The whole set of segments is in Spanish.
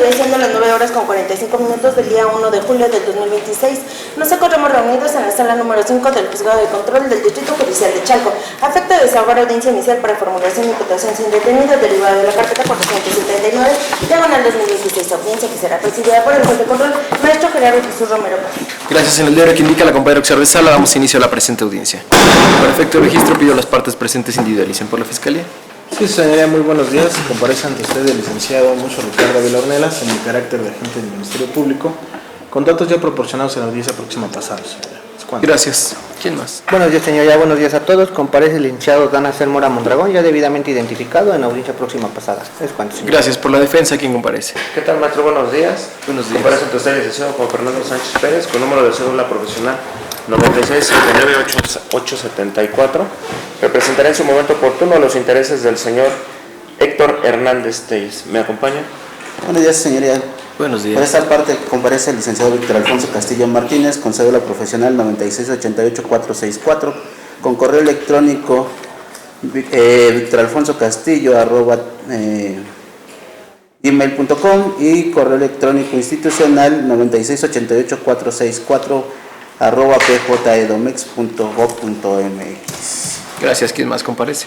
día, siendo las 9:45 del día 1 de julio del 2026. Nos encontramos reunidos en la sala número 5 del Juzgado de Control del Distrito Judicial de Chalco, a efecto de desahogar audiencia inicial para formulación de imputación sin detenido derivada de la carpeta 479, diagonal 2016, audiencia que será presidida por el juez de control, maestro Gerardo Jesús Romero. Gracias. En el diario que indica la compañera auxiliar de sala, damos inicio a la presente audiencia. Para efecto de registro, pido a las partes presentes individualicen por la Fiscalía. Sí, señoría, muy buenos días. Comparece ante usted el licenciado Mucho Ricardo Ávila Ornelas en el carácter de agente del Ministerio Público, con datos ya proporcionados en la audiencia próxima pasada, señoría. Gracias. ¿Quién más? Buenos días, señoría. Buenos días a todos. Comparece el licenciado Dana Mora Mondragón, ya debidamente identificado en la audiencia próxima pasada. Es cuanto, señor. Gracias. Por la defensa, ¿quién comparece? ¿Qué tal, maestro? Buenos días. Buenos días. Comparece ante usted el licenciado Juan Fernando Sánchez Pérez, con número de cédula profesional 96-59-874. Representaré en su momento oportuno los intereses del señor Héctor Hernández Telles. ¿Me acompaña? Buenos días, señoría. Buenos días. Por esta parte comparece el licenciado Víctor Alfonso Castillo Martínez, con cédula profesional 96-88-464, con correo electrónico victoralfonso@gmail.com y correo electrónico institucional 96-88-464 @pjedomex.gov.mx. Gracias. ¿Quién más comparece?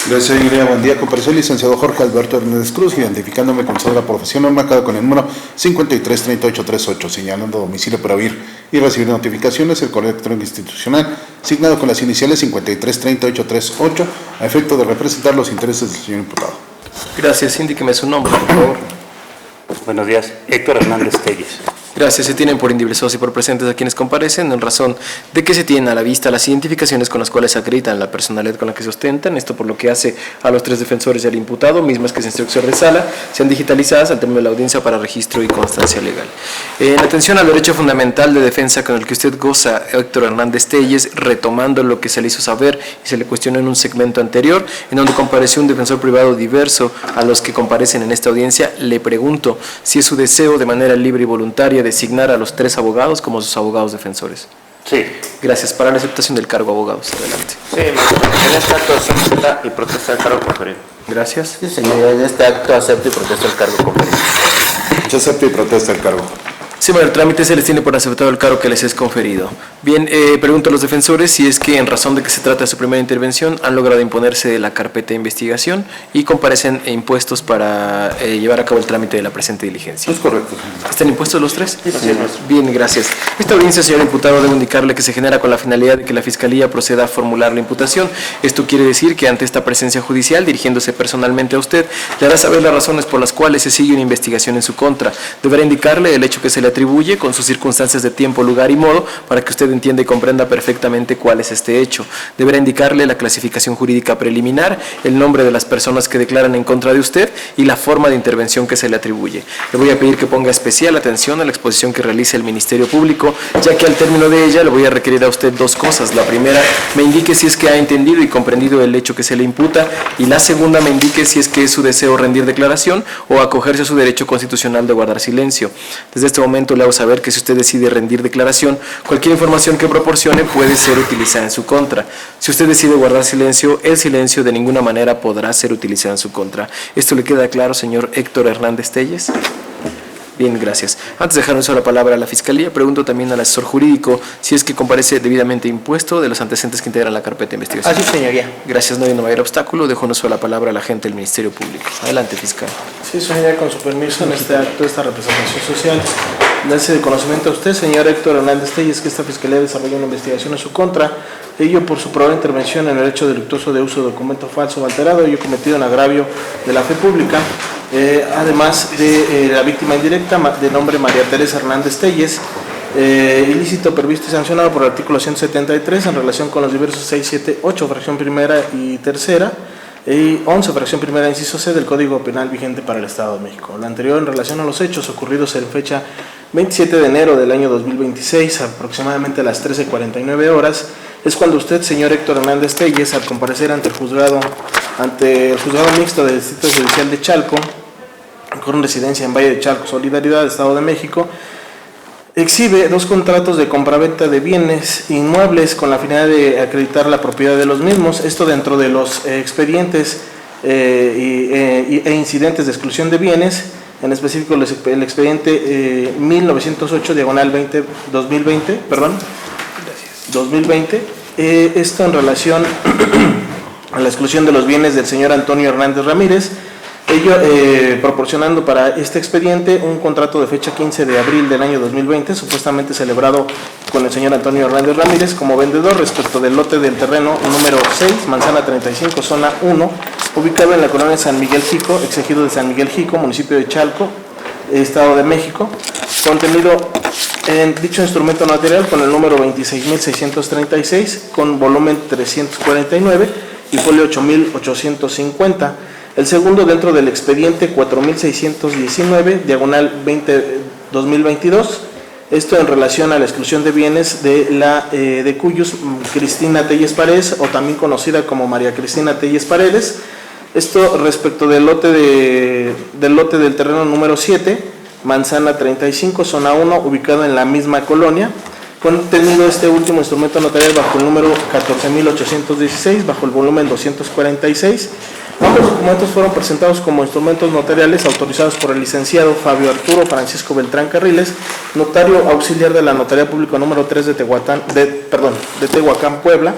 Gracias, señoría. Buen día. Compareció el licenciado Jorge Alberto Hernández Cruz, identificándome con cédula profesional marcada con el número 533838, señalando domicilio para oír y recibir notificaciones, el correo electrónico institucional, signado con las iniciales 533838, a efecto de representar los intereses del señor imputado. Gracias. Indíqueme su nombre, por favor. Buenos días, Héctor Hernández Telles. Gracias. Se tienen por indivisados y por presentes a quienes comparecen en razón de que se tienen a la vista las identificaciones con las cuales acreditan la personalidad con la que se ostentan. Esto por lo que hace a los tres defensores y al imputado, mismas que se instrucción de sala, sean digitalizadas al término de la audiencia para registro y constancia legal. En atención al derecho fundamental de defensa con el que usted goza, Héctor Hernández Telles, retomando lo que se le hizo saber y se le cuestionó en un segmento anterior, en donde compareció un defensor privado diverso a los que comparecen en esta audiencia, le pregunto si es su deseo de manera libre y voluntaria designar a los tres abogados como sus abogados defensores. Sí. Gracias. Para la aceptación del cargo, abogados. Adelante. Sí, maestro. En este acto acepta y protesta el cargo conferido. Gracias. Sí, señoría, en este acto acepto y protesto el cargo conferido. Yo acepto y protesto el cargo. Sí, bueno, el trámite se les tiene por aceptado el cargo que les es conferido. Bien, pregunto a los defensores si es que en razón de que se trata de su primera intervención han logrado imponerse de la carpeta de investigación y comparecen impuestos para llevar a cabo el trámite de la presente diligencia. Es correcto. ¿Están impuestos los tres? Sí, maestro. Bien, gracias. Esta audiencia, señor imputado, debo indicarle que se genera con la finalidad de que la Fiscalía proceda a formular la imputación. Esto quiere decir que ante esta presencia judicial, dirigiéndose personalmente a usted, le hará saber las razones por las cuales se sigue una investigación en su contra. Deberá indicarle el hecho que se le atribuye con sus circunstancias de tiempo, lugar y modo para que usted entienda y comprenda perfectamente cuál es este hecho. Deberá indicarle la clasificación jurídica preliminar, el nombre de las personas que declaran en contra de usted y la forma de intervención que se le atribuye. Le voy a pedir que ponga especial atención a la exposición que realice el Ministerio Público, ya que al término de ella le voy a requerir a usted dos cosas. La primera, me indique si es que ha entendido y comprendido el hecho que se le imputa, y la segunda, me indique si es que es su deseo rendir declaración o acogerse a su derecho constitucional de guardar silencio. Desde este momento le hago saber que si usted decide rendir declaración, cualquier información que proporcione puede ser utilizada en su contra. Si usted decide guardar silencio, el silencio de ninguna manera podrá ser utilizado en su contra. ¿Esto le queda claro, señor Héctor Hernández Telles? Bien, gracias. Antes de dejar una sola palabra a la Fiscalía, pregunto también al asesor jurídico si es que comparece debidamente impuesto de los antecedentes que integran la carpeta de investigación. Así, señoría. Gracias, no habiendo mayor obstáculo, dejo una sola palabra a la agente del Ministerio Público. Adelante, fiscal. Sí, señoría, con su permiso, en este acto, esta representación social, le hace de conocimiento a usted, señor Héctor Hernández Telles, que esta Fiscalía desarrolla una investigación en su contra, ello por su probable intervención en el hecho delictuoso de uso de documento falso o alterado, ello cometido en agravio de la fe pública, además de la víctima indirecta, de nombre María Teresa Hernández Telles, ilícito previsto y sancionado por el artículo 173 en relación con los diversos 6, 7, 8, fracción primera y tercera, y 11, fracción primera, inciso C del Código Penal vigente para el Estado de México. Lo anterior en relación a los hechos ocurridos en fecha 27 de enero del año 2026, aproximadamente a las 13:49 horas, es cuando usted, señor Héctor Hernández Telles, al comparecer ante el juzgado mixto del Distrito Judicial de Chalco, con residencia en Valle de Chalco, Solidaridad, Estado de México, exhibe dos contratos de compraventa de bienes inmuebles con la finalidad de acreditar la propiedad de los mismos, esto dentro de los expedientes e incidentes de exclusión de bienes en específico el expediente 1908/2020, esto en relación a la exclusión de los bienes del señor Antonio Hernández Ramírez, ello proporcionando para este expediente un contrato de fecha 15 de abril del año 2020, supuestamente celebrado con el señor Antonio Hernández Ramírez como vendedor respecto del lote del terreno número 6, manzana 35, zona 1, ubicado en la colonia San Miguel Jico, exegido de San Miguel Jico, municipio de Chalco, Estado de México, contenido en dicho instrumento notarial con el número 26.636, con volumen 349 y folio 8.850. El segundo dentro del expediente 4.619, diagonal 2022, esto en relación a la exclusión de bienes de Cuyus Cristina Telles Paredes, o también conocida como María Cristina Telles Paredes. Esto respecto del lote del terreno número 7, manzana 35, zona 1, ubicado en la misma colonia, contenido este último instrumento notarial bajo el número 14.816, bajo el volumen 246. Ambos documentos fueron presentados como instrumentos notariales autorizados por el licenciado Fabio Arturo Francisco Beltrán Carriles, notario auxiliar de la Notaría Pública número 3 de Tehuacán, Puebla.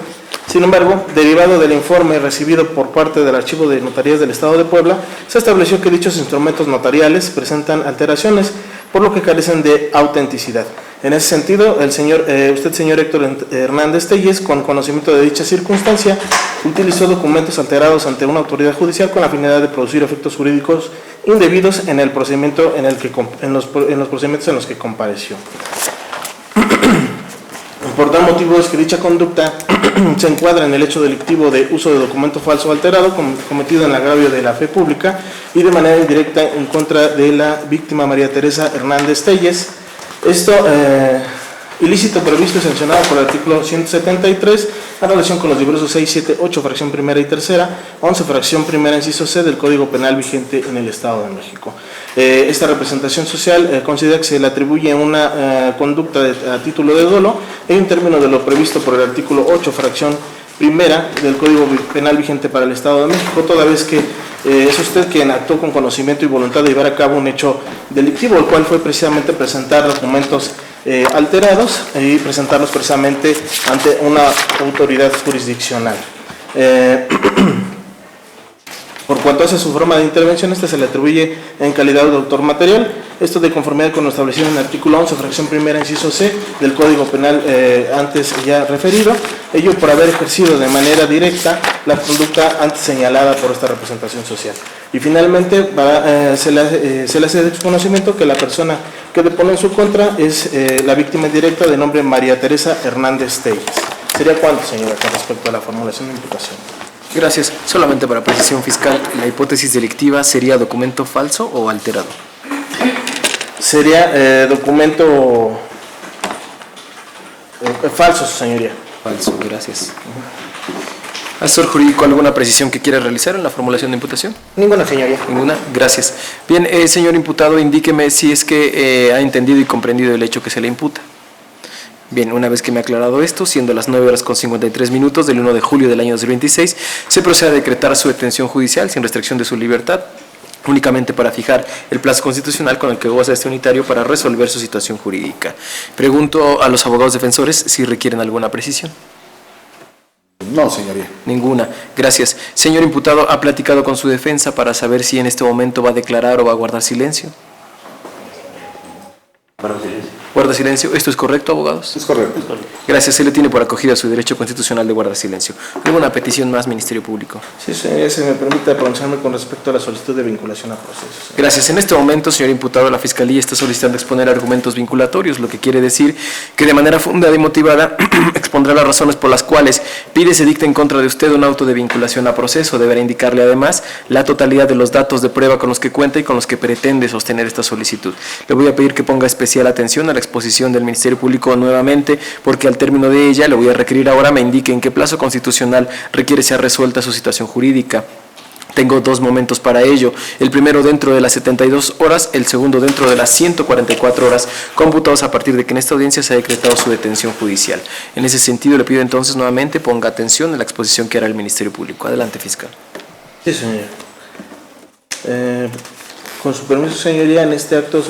Sin embargo, derivado del informe recibido por parte del Archivo de Notarías del Estado de Puebla, se estableció que dichos instrumentos notariales presentan alteraciones, por lo que carecen de autenticidad. En ese sentido, usted, señor Héctor Hernández Telles, con conocimiento de dicha circunstancia, utilizó documentos alterados ante una autoridad judicial con la finalidad de producir efectos jurídicos indebidos en el procedimiento en los procedimientos en los que compareció. Por tal motivo es que dicha conducta se encuadra en el hecho delictivo de uso de documento falso o alterado cometido en agravio de la fe pública y de manera indirecta en contra de la víctima María Teresa Hernández Telles. Esto ilícito previsto y sancionado por el artículo 173 en relación con los diversos 6, 7, 8, fracción primera y tercera, 11, fracción primera, inciso C del Código Penal vigente en el Estado de México. Esta representación social considera que se le atribuye una conducta a título de dolo en términos de lo previsto por el artículo 8, fracción primera del Código Penal vigente para el Estado de México, toda vez que es usted quien actuó con conocimiento y voluntad de llevar a cabo un hecho delictivo, el cual fue precisamente presentar documentos alterados y presentarlos precisamente ante una autoridad jurisdiccional. Por cuanto hace su forma de intervención, se le atribuye en calidad de autor material, esto de conformidad con lo establecido en el artículo 11, fracción primera, inciso C del Código Penal antes ya referido, ello por haber ejercido de manera directa la conducta antes señalada por esta representación social. Y finalmente se le hace de su conocimiento que la persona que depone en su contra es la víctima directa de nombre María Teresa Hernández Telles. ¿Sería cuánto, señora, con respecto a la formulación de imputación? Gracias. Solamente para precisión fiscal, ¿la hipótesis delictiva sería documento falso o alterado? Sería documento falso, su señoría. Falso, gracias. Asesor jurídico, ¿alguna precisión que quiera realizar en la formulación de imputación? Ninguna, señoría. Ninguna, gracias. Bien, señor imputado, indíqueme si es que ha entendido y comprendido el hecho que se le imputa. Bien, una vez que me ha aclarado esto, siendo las 9:53 del 1 de julio del año 2026, se procede a decretar su detención judicial sin restricción de su libertad, únicamente para fijar el plazo constitucional con el que goza este unitario para resolver su situación jurídica. Pregunto a los abogados defensores si requieren alguna precisión. No, señoría. Ninguna. Gracias. Señor imputado, ¿ha platicado con su defensa para saber si en este momento va a declarar o va a guardar silencio? Guarda silencio. ¿Esto es correcto, abogados? Es correcto. Gracias. Se le tiene por acogida su derecho constitucional de guardar silencio. ¿Alguna petición más, Ministerio Público? Sí, señoría, se me permite pronunciarme con respecto a la solicitud de vinculación a procesos. Gracias. En este momento, señor imputado, la Fiscalía está solicitando exponer argumentos vinculatorios, lo que quiere decir que de manera fundada y motivada expondrá las razones por las cuales pide se dicte en contra de usted un auto de vinculación a proceso. Deberá indicarle además la totalidad de los datos de prueba con los que cuenta y con los que pretende sostener esta solicitud. Le voy a pedir que ponga especial atención a la exposición del Ministerio Público nuevamente, porque al término de ella le voy a requerir ahora me indique en qué plazo constitucional requiere sea resuelta su situación jurídica. Tengo 2 momentos para ello, el primero dentro de las 72 horas, el segundo dentro de las 144 horas, computados a partir de que en esta audiencia se ha decretado su detención judicial. En ese sentido le pido entonces nuevamente ponga atención en la exposición que hará el Ministerio Público. Adelante, fiscal. Sí, señor. Con su permiso, señoría, en este acto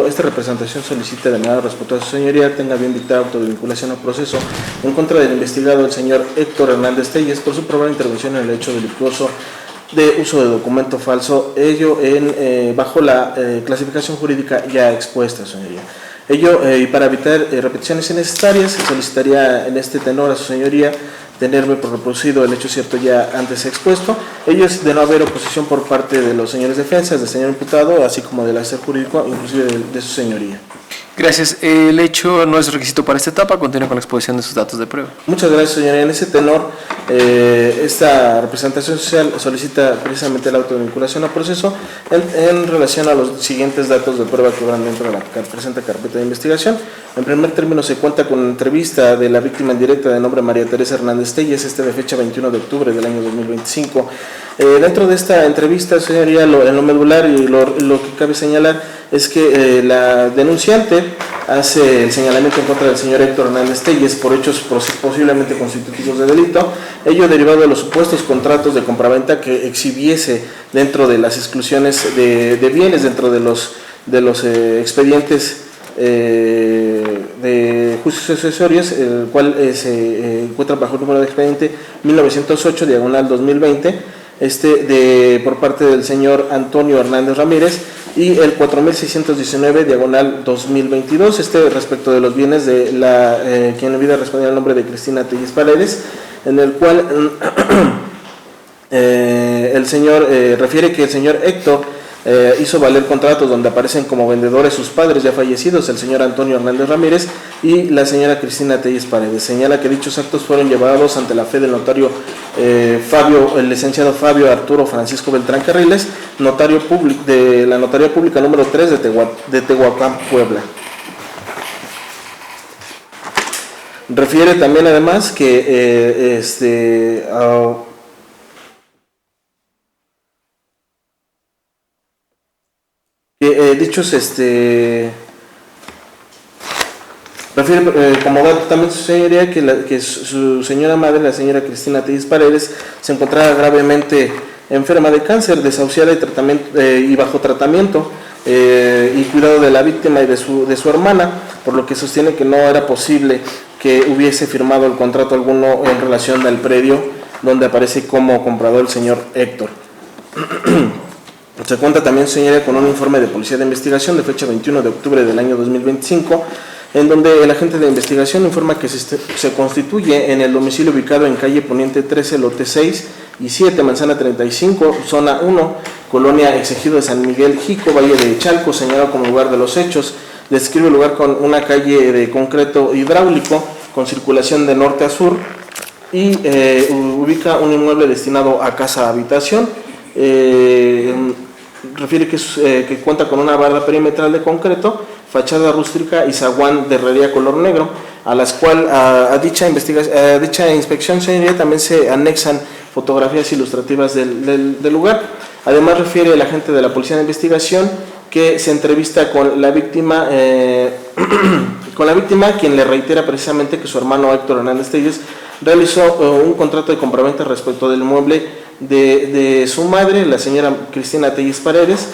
esta representación solicita de manera respetuosa, señoría, tenga bien dictar auto de vinculación al proceso en contra del investigado, el señor Héctor Hernández Telles, por su probable intervención en el hecho delictuoso de uso de documento falso, ello bajo la clasificación jurídica ya expuesta, señoría. Ello, y para evitar repeticiones innecesarias, solicitaría en este tenor a su señoría tenerme por reproducido el hecho cierto ya antes expuesto. Ello es de no haber oposición por parte de los señores defensas, del señor imputado, así como del hacer jurídico, inclusive de su señoría. Gracias. El hecho no es requisito para esta etapa. Continúe con la exposición de sus datos de prueba. Muchas gracias, señoría. En ese tenor, esta representación social solicita precisamente la auto de vinculación al proceso en relación a los siguientes datos de prueba que van dentro de la presente carpeta de investigación. En primer término, se cuenta con una entrevista de la víctima en directa de nombre María Teresa Hernández Telles, de fecha 21 de octubre del año 2025. Dentro de esta entrevista, señoría, en lo medular y lo que cabe señalar es que la denunciante hace el señalamiento en contra del señor Héctor Hernández Telles por hechos posiblemente constitutivos de delito, ello derivado de los supuestos contratos de compraventa que exhibiese dentro de las exclusiones de bienes, dentro de los expedientes de juicios accesorios, el cual se encuentra bajo el número de expediente 1908/2020, por parte del señor Antonio Hernández Ramírez, y el 4619/2022, respecto de los bienes de quien en vida respondía al nombre de Cristina Telles Paredes, en el cual el señor refiere que el señor Héctor hizo valer contratos donde aparecen como vendedores sus padres ya fallecidos, el señor Antonio Hernández Ramírez y la señora Cristina Telles Paredes. Señala que dichos actos fueron llevados ante la fe del notario el licenciado Fabio Arturo Francisco Beltrán Carriles, notario público de la Notaría Pública número 3 de Tehuacán, Puebla. Refiere también además que dichos refiere como dato también su señoría que su señora madre, la señora Cristina Telles Paredes, se encontraba gravemente enferma de cáncer, desahuciada y bajo tratamiento y cuidado de la víctima y de su hermana, por lo que sostiene que no era posible que hubiese firmado el contrato alguno en relación al predio donde aparece como comprador el señor Héctor. Se cuenta también, señoría, con un informe de policía de investigación de fecha 21 de octubre del año 2025, en donde el agente de investigación informa que se constituye en el domicilio ubicado en calle Poniente 13, lote 6 y 7, manzana 35, zona 1, colonia Exegido de San Miguel Jico, Valle de Chalco, señalado como lugar de los hechos. Describe el lugar con una calle de concreto hidráulico con circulación de norte a sur y ubica un inmueble destinado a casa-habitación. Refiere que cuenta con una barda perimetral de concreto, fachada rústica y zaguán de herrería color negro, a las cuales a dicha inspección, señoría, también se anexan fotografías ilustrativas del lugar. Además, refiere el agente de la Policía de Investigación que se entrevista con la víctima, quien le reitera precisamente que su hermano Héctor Hernández Telles realizó un contrato de compraventa respecto del inmueble de su madre, la señora Cristina Telles Paredes,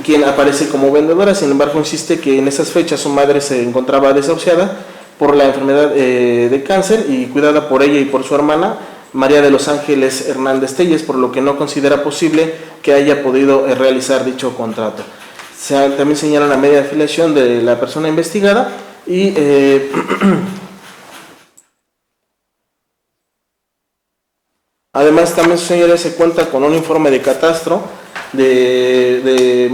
quien aparece como vendedora. Sin embargo, insiste que en esas fechas su madre se encontraba desahuciada por la enfermedad de cáncer y cuidada por ella y por su hermana María de los Ángeles Hernández Telles, por lo que no considera posible que haya podido realizar dicho contrato. También señala la media de afiliación de la persona investigada y además también, señores, se cuenta con un informe de catastro de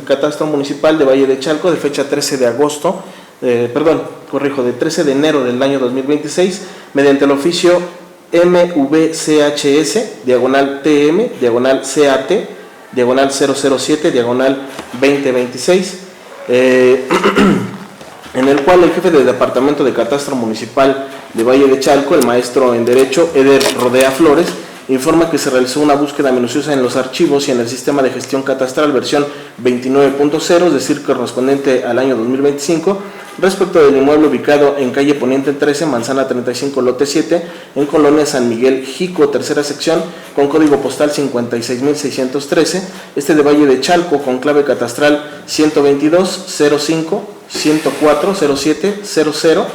catastro municipal de Valle de Chalco de fecha 13 de enero del año 2026, mediante el oficio MVCHS, diagonal TM, diagonal CAT, diagonal 007, diagonal 2026, en el cual el jefe del Departamento de Catastro Municipal de Valle de Chalco, el maestro en Derecho Eder Rodea Flores, informa que se realizó una búsqueda minuciosa en los archivos y en el sistema de gestión catastral versión 29.0, es decir, correspondiente al año 2025, respecto del inmueble ubicado en calle Poniente 13, manzana 35, lote 7, en Colonia San Miguel Jico, tercera sección, con código postal 56.613, de Valle de Chalco, con clave catastral 122 05 104 07 00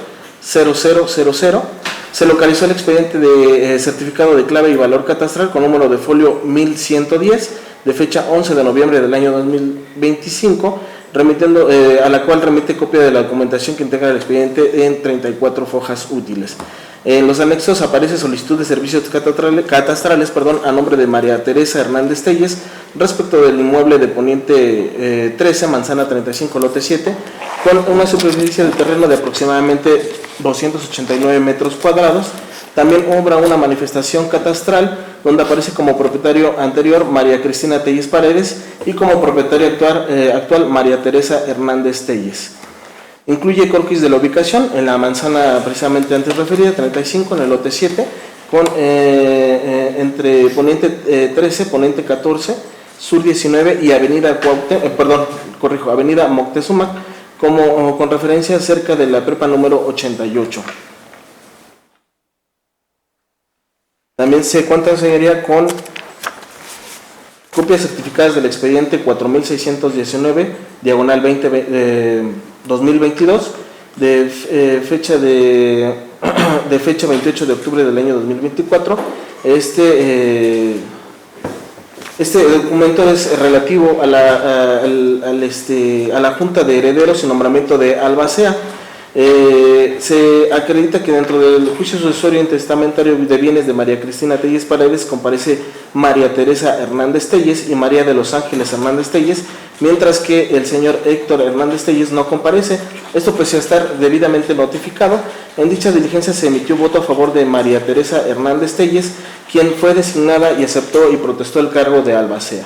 0000. Se localizó el expediente de certificado de clave y valor catastral con número de folio 1110, de fecha 11 de noviembre del año 2025, remitiendo, a la cual remite copia de la documentación que integra el expediente en 34 fojas útiles. En los anexos aparece solicitud de servicios catastrales a nombre de María Teresa Hernández Telles, respecto del inmueble de Poniente 13, manzana 35, lote 7, con una superficie de terreno de aproximadamente 289 metros cuadrados. También obra una manifestación catastral donde aparece como propietario anterior María Cristina Telles Paredes y como propietario actual María Teresa Hernández Telles. Incluye croquis de la ubicación en la manzana precisamente antes referida, 35, en el lote 7, entre Poniente 13, Poniente 14, Sur 19 y Avenida Avenida Moctezuma, con referencia cerca de la prepa número 88. También se cuenta, señoría, con copias certificadas del expediente 4619, diagonal 2022, de fecha 28 de octubre del año 2024. Este documento es relativo a la Junta de Herederos y nombramiento de albacea. Se acredita que dentro del juicio sucesorio y testamentario de bienes de María Cristina Telles Paredes comparece María Teresa Hernández Telles y María de los Ángeles Hernández Telles, mientras que el señor Héctor Hernández Telles no comparece. Esto pese a estar debidamente notificado. En dicha diligencia se emitió voto a favor de María Teresa Hernández Telles, quien fue designada y aceptó y protestó el cargo de albacea.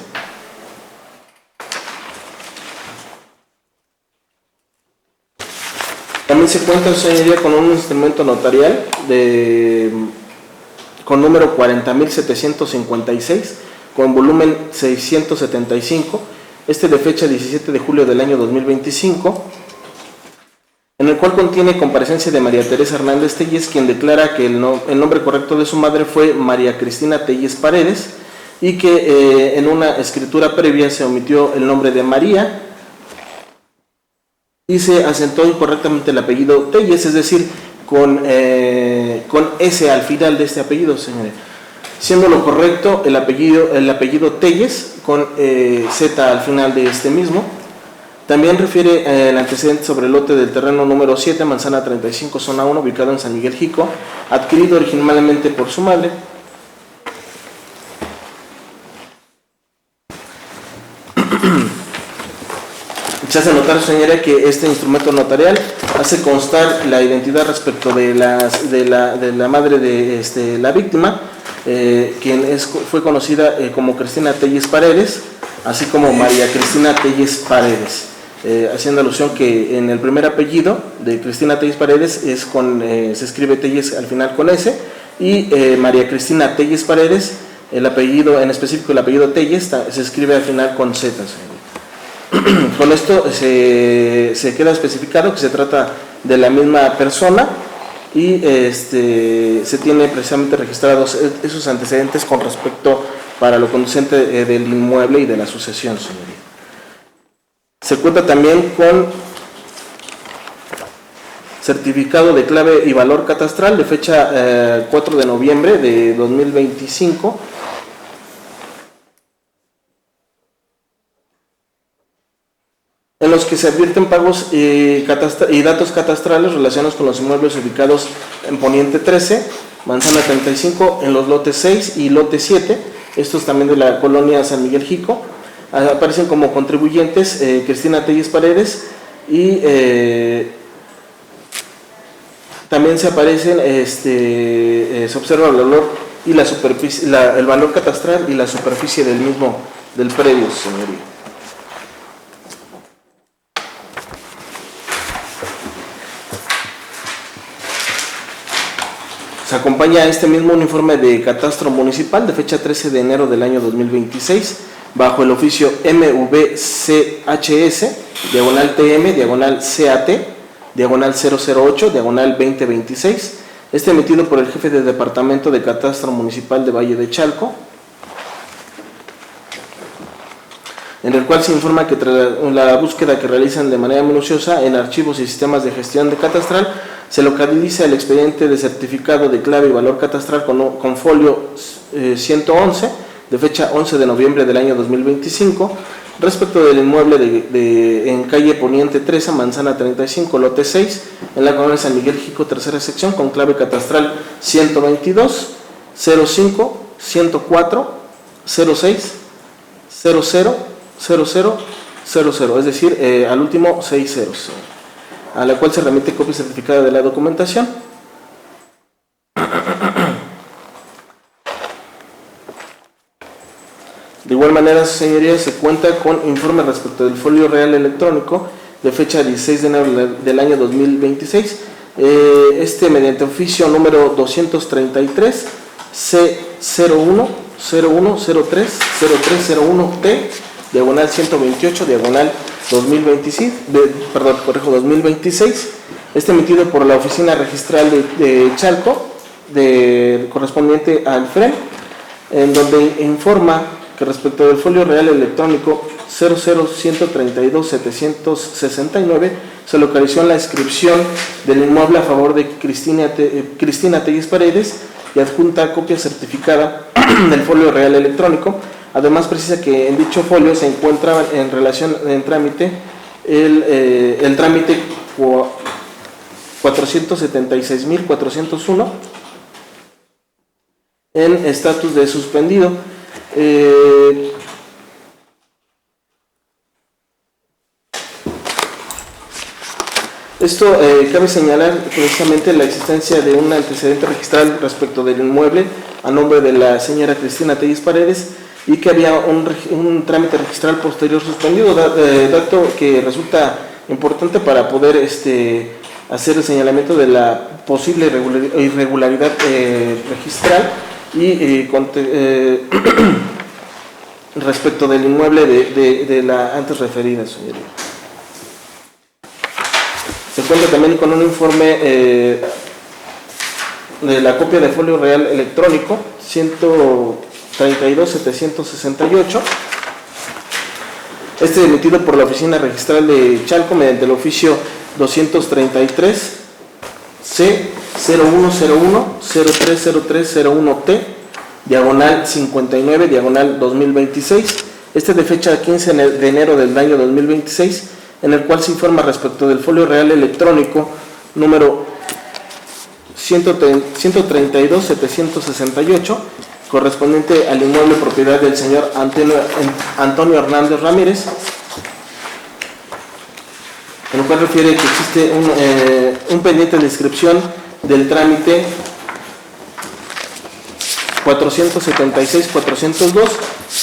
También se cuenta, señoría, con un instrumento notarial con número 40.756, con volumen 675, de fecha 17 de julio del año 2025, en el cual contiene comparecencia de María Teresa Hernández Telles, quien declara que el nombre correcto de su madre fue María Cristina Telles Paredes y que en una escritura previa se omitió el nombre de María y se asentó incorrectamente el apellido Telles, es decir, con S al final de este apellido, señores, siendo lo correcto el apellido Telles con Z al final de este mismo. También refiere el antecedente sobre el lote del terreno número 7, manzana 35, zona 1, ubicado en San Miguel Jico, adquirido originalmente por su madre. Se hace notar, señora, que este instrumento notarial hace constar la identidad respecto de la madre de la víctima, quien fue conocida como Cristina Telles Paredes, así como María Cristina Telles Paredes, haciendo alusión que en el primer apellido de Cristina Telles Paredes se escribe Telles al final con S, y María Cristina Telles Paredes, el apellido, en específico el apellido Telles, se escribe al final con Z, señora. Con esto se queda especificado que se trata de la misma persona y se tiene precisamente registrados esos antecedentes con respecto para lo conducente del inmueble y de la sucesión, señoría. Se cuenta también con certificado de clave y valor catastral de fecha 4 de noviembre de 2025, en los que se advierten pagos y datos catastrales relacionados con los inmuebles ubicados en Poniente 13, manzana 35, en los lotes 6 y lote 7, estos también de la colonia San Miguel Jico. Aparecen como contribuyentes Cristina Telles Paredes y también se aparecen, se observa el valor y la superficie, el valor catastral y la superficie del mismo, del predio, señoría. Se acompaña a este mismo un informe de catastro municipal de fecha 13 de enero del año 2026, bajo el oficio MVCHS, diagonal TM, diagonal CAT, diagonal 008, diagonal 2026, emitido por el jefe del Departamento de Catastro Municipal de Valle de Chalco, en el cual se informa que tras la búsqueda que realizan de manera minuciosa en archivos y sistemas de gestión de catastral, se localiza el expediente de certificado de clave y valor catastral con folio 111, de fecha 11 de noviembre del año 2025, respecto del inmueble en calle Poniente 13, manzana 35, lote 6, en la colonia San Miguel Jico, tercera sección, con clave catastral 122, 05, 104, 06, 00, 00, es decir, al último 60, a la cual se remite copia certificada de la documentación. De igual manera, señorías, se cuenta con informe respecto del folio real electrónico de fecha 16 de enero del año 2026, mediante oficio número 233 C0101030301T, diagonal 128, diagonal 2026, emitido por la Oficina Registral de Chalco, correspondiente al FREN, en donde informa que respecto del folio real electrónico 00132-769 se localizó en la inscripción del inmueble a favor de Cristina Telles Paredes y adjunta copia certificada del folio real electrónico. Además precisa que en dicho folio se encuentra en trámite el trámite 476.401 en estatus de suspendido. Cabe señalar precisamente la existencia de un antecedente registral respecto del inmueble a nombre de la señora Cristina Telles Paredes y que había un trámite registral posterior suspendido, dato que resulta importante para poder hacer el señalamiento de la posible irregularidad registral y respecto del inmueble de la antes referida, señoría. Se cuenta también con un informe de la copia de folio real electrónico 132.768, emitido por la Oficina Registral de Chalco mediante el oficio 233 C0101030301T, diagonal 59, diagonal 2026, de fecha 15 de enero del año 2026, en el cual se informa respecto del folio real electrónico número 132.768, correspondiente al inmueble propiedad del señor Antonio Hernández Ramírez, en el cual refiere que existe un pendiente de inscripción del trámite 476.402,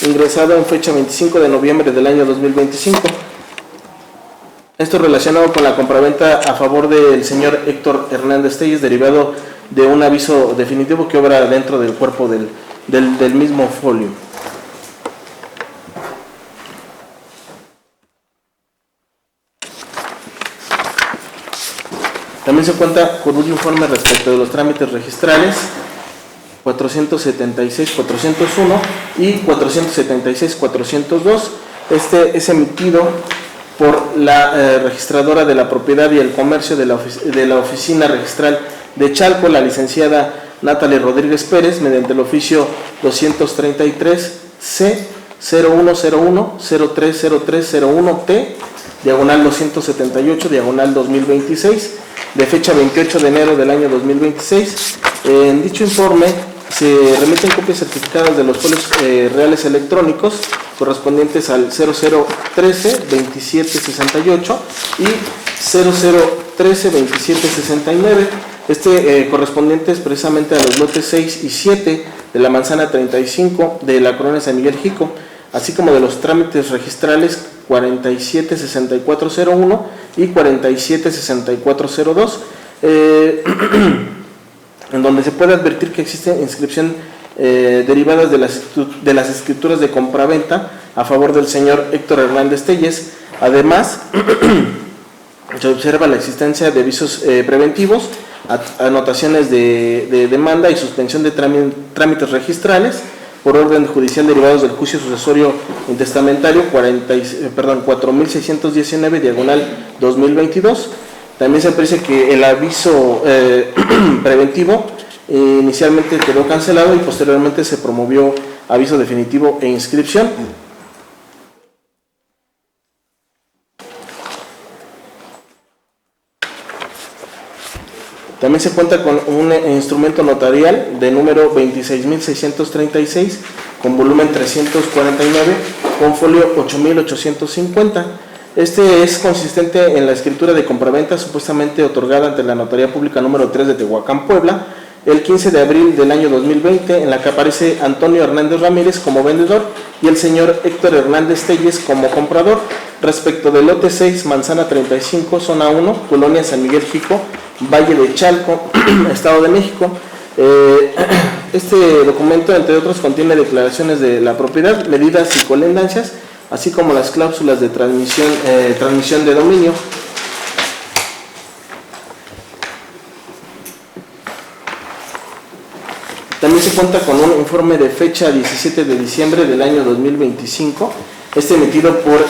ingresado en fecha 25 de noviembre del año 2025. Esto relacionado con la compraventa a favor del señor Héctor Hernández Telles, derivado de un aviso definitivo que obra dentro del cuerpo del mismo folio. También se cuenta con un informe respecto de los trámites registrales 476.401 y 476.402. Es emitido por la registradora de la propiedad y el comercio de la Oficina Registral de Chalco, la licenciada Natalie Rodríguez Pérez, mediante el oficio 233 C 0101-030301T, diagonal 278, diagonal 2026, de fecha 28 de enero del año 2026. En dicho informe se remiten copias certificadas de los folios reales electrónicos correspondientes al 0013-2768 y 0013-2769, correspondientes precisamente a los lotes 6 y 7 de la manzana 35 de la colonia San Miguel Jico, así como de los trámites registrales 476401 y 476402, en donde se puede advertir que existe inscripción derivadas de las escrituras de compraventa a favor del señor Héctor Hernández Telles. Además, Se observa la existencia de avisos preventivos, anotaciones de demanda y suspensión de trámites registrales por orden judicial derivados del juicio sucesorio intestamentario 4619 diagonal 2022. También se aprecia que el aviso preventivo inicialmente quedó cancelado y posteriormente se promovió aviso definitivo e inscripción. También se cuenta con un instrumento notarial de número 26.636 con volumen 349 con folio 8.850. Este es consistente en la escritura de compraventa supuestamente otorgada ante la Notaría Pública número 3 de Tehuacán, Puebla, el 15 de abril del año 2020, en la que aparece Antonio Hernández Ramírez como vendedor y el señor Héctor Hernández Telles como comprador, respecto del lote 6, manzana 35, zona 1, colonia San Miguel Jico, Valle de Chalco, Estado de México. Este documento, entre otros, contiene declaraciones de la propiedad, medidas y colindancias, así como las cláusulas de transmisión de dominio. También se cuenta con un informe de fecha 17 de diciembre del año 2025, emitido por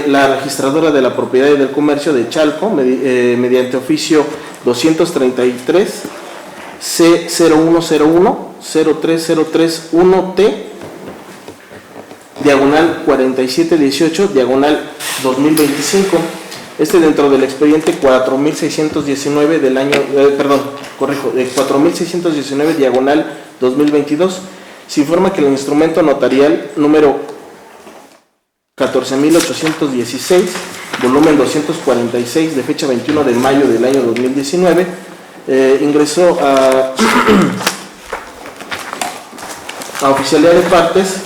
la registradora de la propiedad y del comercio de Chalco, mediante oficio 233 C0101-03031T, diagonal 4718, diagonal 2025. Dentro del expediente 4619 del año, de 4619, diagonal 2022, se informa que el instrumento notarial número 14.816, volumen 246, de fecha 21 de mayo del año 2019, ingresó a oficialidad de partes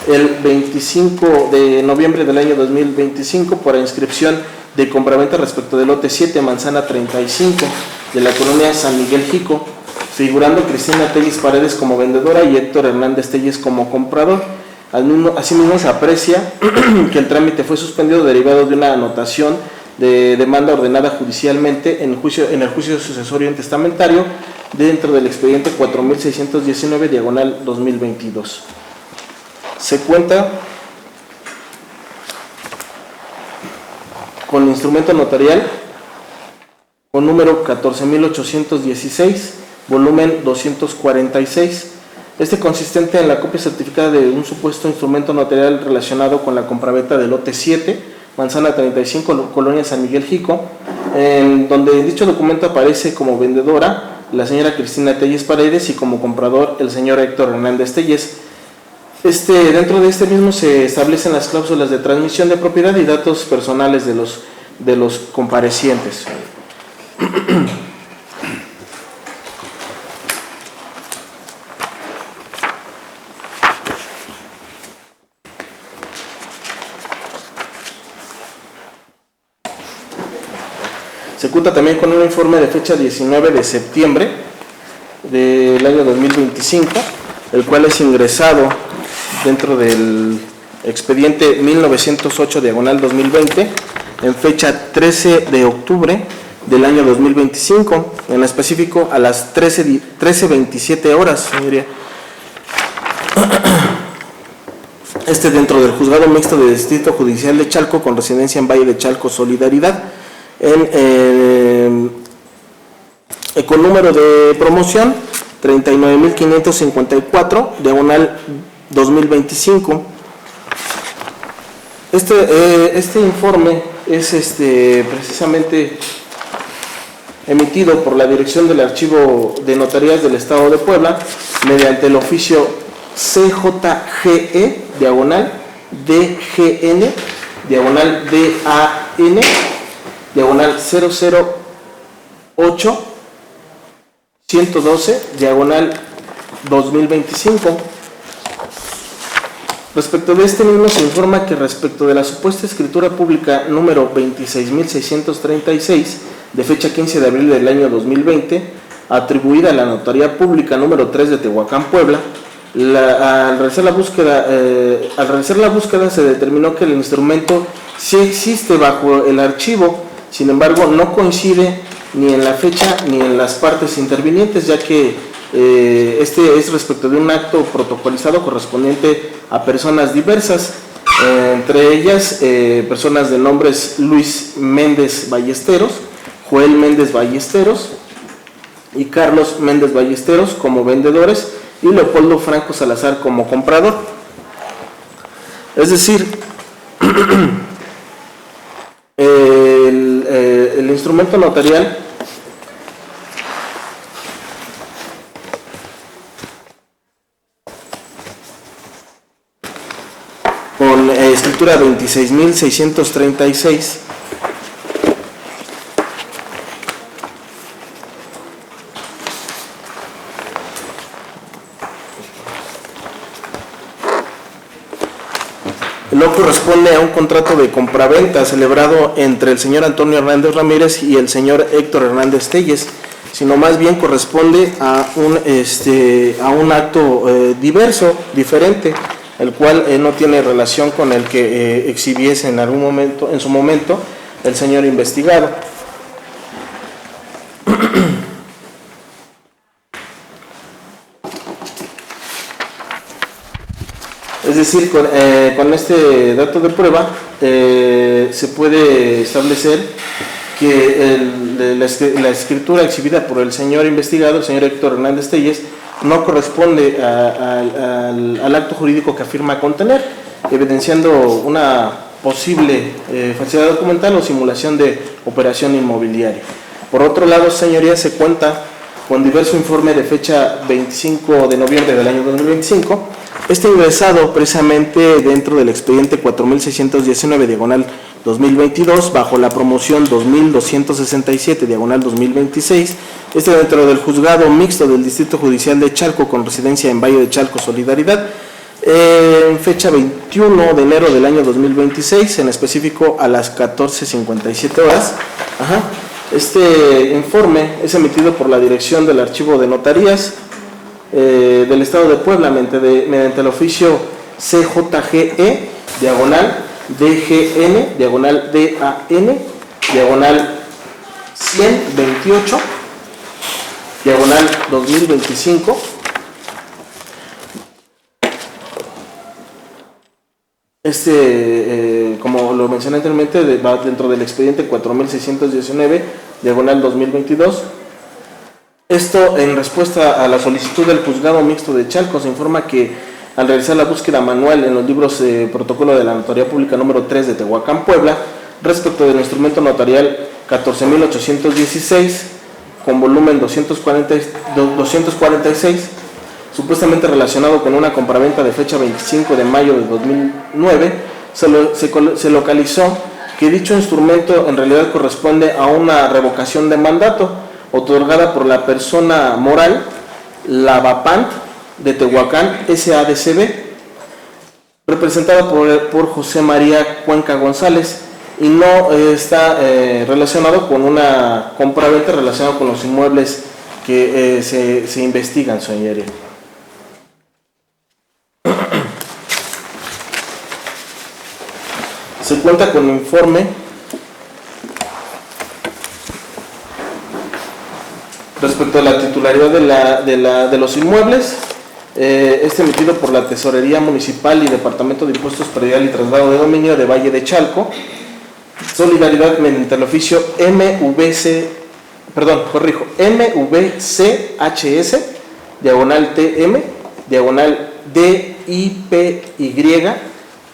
el 25 de noviembre del año 2025 por inscripción de compraventa respecto del lote 7, manzana 35, de la colonia San Miguel Jico, figurando Cristina Telles Paredes como vendedora y Héctor Hernández Telles como comprador. Asimismo, se aprecia que el trámite fue suspendido derivado de una anotación de demanda ordenada judicialmente en el juicio sucesorio intestamentario dentro del expediente 4619, diagonal 2022. Se cuenta con instrumento notarial con número 14.816, volumen 246, consistente en la copia certificada de un supuesto instrumento notarial relacionado con la compraventa del lote 7, manzana 35, colonia San Miguel Jico, en donde dicho documento aparece como vendedora la señora Cristina Telles Paredes y como comprador el señor Héctor Hernández Telles. Dentro de mismo se establecen las cláusulas de transmisión de propiedad y datos personales de los comparecientes. Se cuenta también con un informe de fecha 19 de septiembre del año 2025, el cual es ingresado dentro del expediente 1908 diagonal 2020 en fecha 13 de octubre del año 2025, en específico a las 13:27 horas, señoría. Dentro del Juzgado Mixto de Distrito Judicial de Chalco, con residencia en Valle de Chalco, Solidaridad, con número de promoción 39.554, diagonal 2025. Este informe es precisamente emitido por la Dirección del Archivo de Notarías del Estado de Puebla mediante el oficio CJGE, diagonal DGN, diagonal DAN, diagonal 008 112, diagonal 2025. Respecto de mismo se informa que respecto de la supuesta escritura pública número 26.636 de fecha 15 de abril del año 2020, atribuida a la Notaría Pública número 3 de Tehuacán, Puebla, al realizar la búsqueda se determinó que el instrumento sí existe bajo el archivo. Sin embargo, no coincide ni en la fecha ni en las partes intervinientes, ya que este es respecto de un acto protocolizado correspondiente a personas diversas, entre ellas personas de nombres Luis Méndez Ballesteros, Joel Méndez Ballesteros y Carlos Méndez Ballesteros como vendedores y Leopoldo Franco Salazar como comprador. Es decir, el instrumento notarial con escritura 26.636 no corresponde a un contrato de compraventa celebrado entre el señor Antonio Hernández Ramírez y el señor Héctor Hernández Telles, sino más bien corresponde a un acto diverso, diferente, el cual no tiene relación con el que exhibiese en su momento, el señor investigado. Es decir, con este dato de prueba se puede establecer que la escritura exhibida por el señor investigado, el señor Héctor Hernández Telles, no corresponde al acto jurídico que afirma contener, evidenciando una posible falsedad documental o simulación de operación inmobiliaria. Por otro lado, señorías, se cuenta con diverso informe de fecha 25 de noviembre del año 2025, ingresado precisamente dentro del expediente 4619 diagonal 2022 bajo la promoción 2267 diagonal 2026, dentro del juzgado mixto del Distrito Judicial de Chalco con residencia en Valle de Chalco, Solidaridad, en fecha 21 de enero del año 2026, en específico a las 14:57 horas. Este informe es emitido por la Dirección del Archivo de Notarías del Estado de Puebla mediante el oficio CJGE diagonal DGN diagonal DAN diagonal 128 diagonal 2025. Como lo mencioné anteriormente, va dentro del expediente 4619 diagonal 2022. Esto en respuesta a la solicitud del juzgado mixto de Chalco. Se informa que al realizar la búsqueda manual en los libros de protocolo de la Notaría Pública número 3 de Tehuacán, Puebla, respecto del instrumento notarial 14.816 con volumen 246, supuestamente relacionado con una compraventa de fecha 25 de mayo de 2009, se localizó que dicho instrumento en realidad corresponde a una revocación de mandato otorgada por la persona moral Lavapant de Tehuacán SADCB, representada por José María Cuenca González, y no está relacionado con una compraventa relacionada con los inmuebles que se investigan, señoría. Se cuenta con informe respecto a la titularidad de los inmuebles, emitido por la Tesorería Municipal y Departamento de Impuestos Predial y Traslado de Dominio de Valle de Chalco, Solidaridad, mediante el oficio MVCHS, diagonal TM, diagonal DIPY,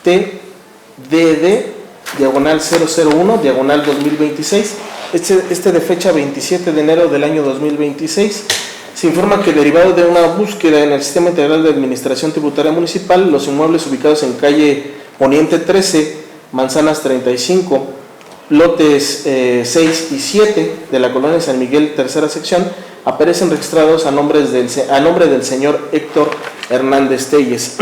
TDD, diagonal 001, diagonal 2026, de fecha 27 de enero del año 2026. Se informa que derivado de una búsqueda en el Sistema Integral de Administración Tributaria Municipal, los inmuebles ubicados en calle Poniente 13, Manzanas 35, lotes 6 y 7 de la colonia San Miguel, tercera sección, aparecen registrados a nombre del señor Héctor Hernández Telles.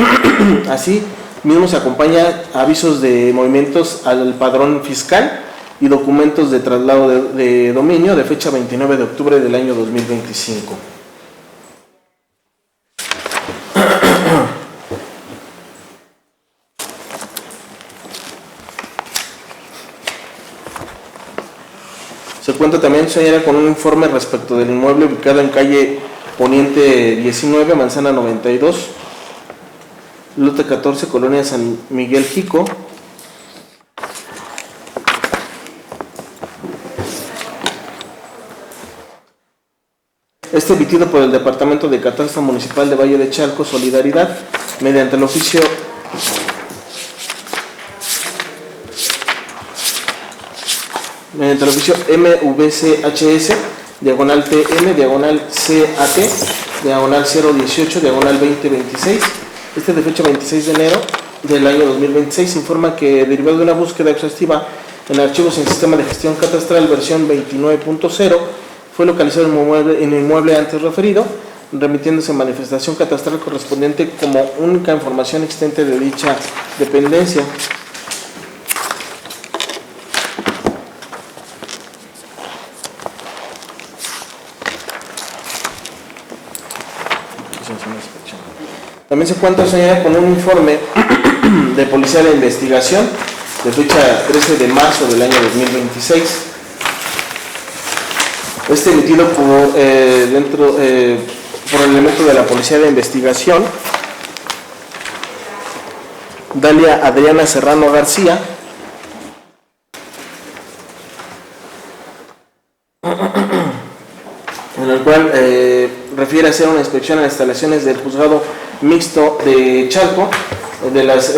Así mismo se acompaña avisos de movimientos al padrón fiscal y documentos de traslado de dominio de fecha 29 de octubre del año 2025. Se cuenta también, señora, con un informe respecto del inmueble ubicado en calle Poniente 19, Manzana 92, lote 14, Colonia San Miguel Jico. Este emitido por el Departamento de Catastro Municipal de Valle de Chalco, Solidaridad, mediante el oficio MVCHS, diagonal TM, diagonal CAT, diagonal 018, diagonal 2026. Este de fecha 26 de enero del año 2026 informa que, derivado de una búsqueda exhaustiva en archivos en sistema de gestión catastral versión 29.0, fue localizado en el inmueble antes referido, remitiéndose manifestación catastral correspondiente como única información existente de dicha dependencia. También se cuenta, señora, con un informe de Policía de Investigación de fecha 13 de marzo del año 2026. Este emitido por el elemento de la Policía de Investigación, Dalia Adriana Serrano García, en el cual refiere a hacer una inspección a las instalaciones del Juzgado Mixto de Chalco, de las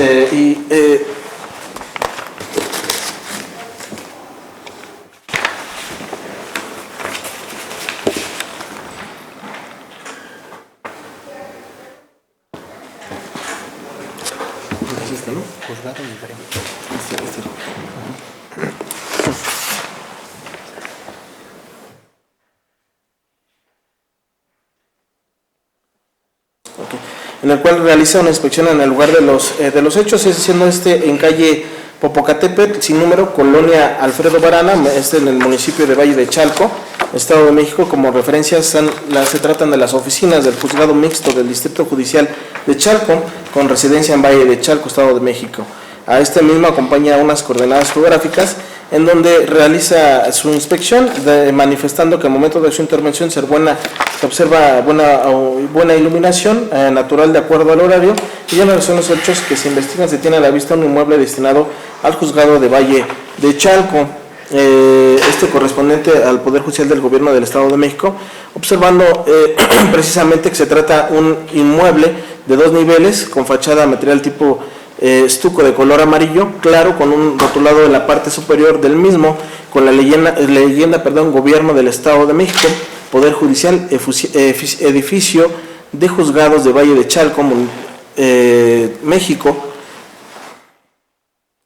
en el cual realiza una inspección en el lugar de los hechos, es siendo en calle Popocatépetl, sin número, Colonia Alfredo Barana, en el municipio de Valle de Chalco, Estado de México. Como referencias se tratan de las oficinas del Juzgado Mixto del Distrito Judicial de Chalco, con residencia en Valle de Chalco, Estado de México. A este mismo acompaña unas coordenadas geográficas en donde realiza su inspección, manifestando que al momento de su intervención se observa buena iluminación natural de acuerdo al horario, y en relación a los hechos que se investigan se tiene a la vista un inmueble destinado al Juzgado de Valle de Chalco, correspondiente al Poder Judicial del Gobierno del Estado de México, observando precisamente que se trata un inmueble de 2 niveles con fachada material tipo estuco de color amarillo claro, con un rotulado en la parte superior del mismo con la leyenda Gobierno del Estado de México, Poder Judicial, edificio de juzgados de Valle de Chalco, México,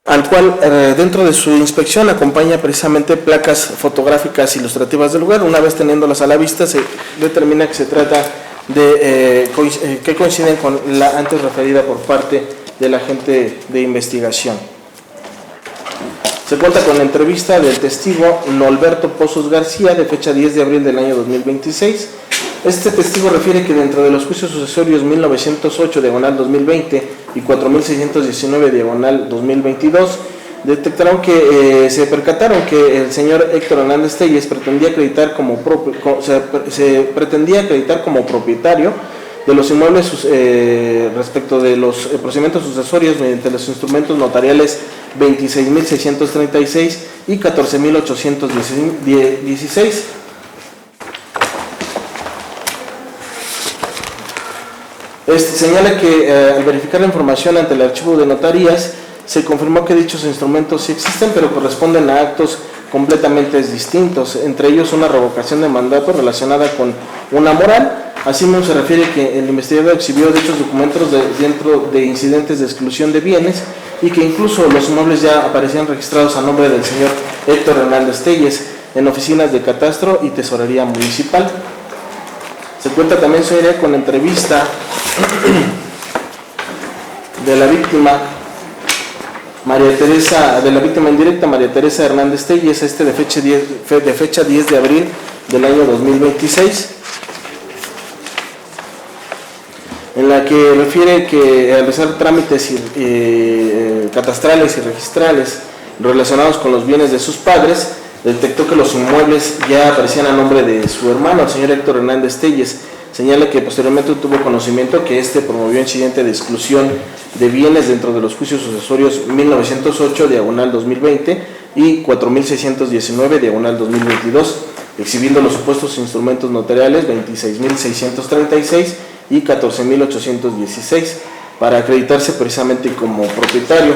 al cual dentro de su inspección acompaña precisamente placas fotográficas ilustrativas del lugar. Una vez teniéndolas a la vista, se determina que se trata de que coinciden con la antes referida por parte del agente de investigación. Se cuenta con la entrevista del testigo Norberto Pozos García, de fecha 10 de abril del año 2026. Este testigo refiere que dentro de los juicios sucesorios 1908 diagonal 2020 y 4619 diagonal 2022 detectaron que se percataron que el señor Héctor Hernández Telles pretendía acreditar como propietario de los inmuebles respecto de los procedimientos sucesorios mediante los instrumentos notariales 26.636 y 14.816. Señala que al verificar la información ante el archivo de notarías se confirmó que dichos instrumentos sí existen, pero corresponden a actos completamente distintos, entre ellos una revocación de mandato relacionada con una moral. Asimismo, se refiere que el investigador exhibió dichos documentos dentro de incidentes de exclusión de bienes y que incluso los inmuebles ya aparecían registrados a nombre del señor Héctor Hernández Telles en oficinas de catastro y tesorería municipal. Se cuenta también, señoría, con la entrevista de la víctima indirecta María Teresa Hernández Telles, de fecha 10 de abril del año 2026, en la que refiere que al realizar trámites catastrales y registrales relacionados con los bienes de sus padres, detectó que los inmuebles ya aparecían a nombre de su hermano, el señor Héctor Hernández Telles. Señala que posteriormente tuvo conocimiento que promovió incidente de exclusión de bienes dentro de los juicios sucesorios 1908, diagonal 2020 y 4619, diagonal 2022, exhibiendo los supuestos instrumentos notariales 26.636 y 14.816 para acreditarse precisamente como propietario.